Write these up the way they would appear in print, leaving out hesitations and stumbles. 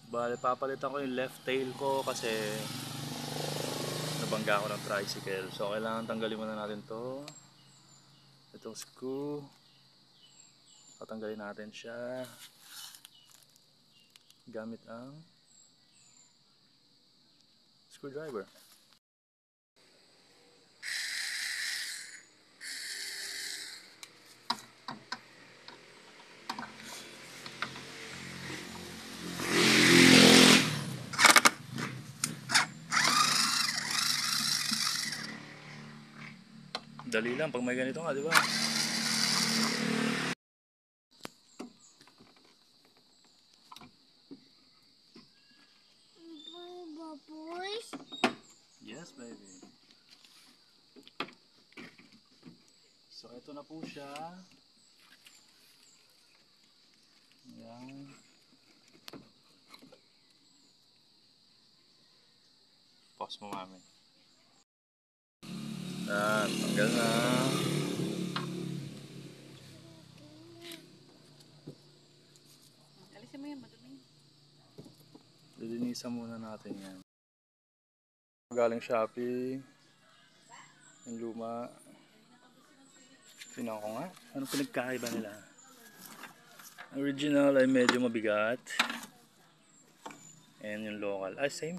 Bale, papalitan ko yung left tail ko kasi nabangga ako ng tricycle. So, kailangan tanggalin muna natin to. Itong screw. Tatanggalin natin siya gamit ang screwdriver. Dali lang pag may ganito nga, di ba? Yes, baby. So, ito na po siya. Ayan. Pause mo, mami. Ayan, tanggal na. Alisin mo yan, madumi. Lilinisan muna natin yan. Galing Shopee. Yung luma. Tingnan ko nga. Anong pinagkaiba nila? Original ay medyo mabigat. And yung local ay same.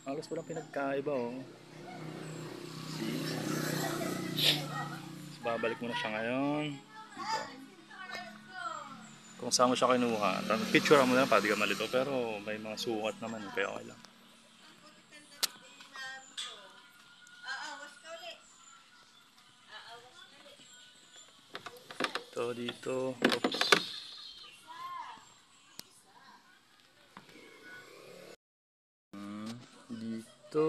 Halos walang pinagkaiba oh. See? So, babalik mo na siya ngayon. Dito. Kung saan mo siya kinuha. Picture mo na para di ka malito. Pero may mga sukat naman. Kaya okay lang. Ito dito. Oops. Dito.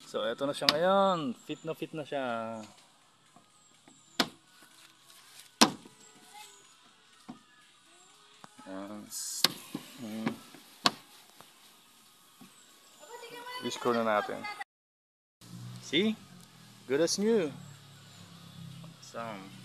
So, eto na siya ngayon. Fit na siya. I-screw na natin. See? Good as new. Awesome.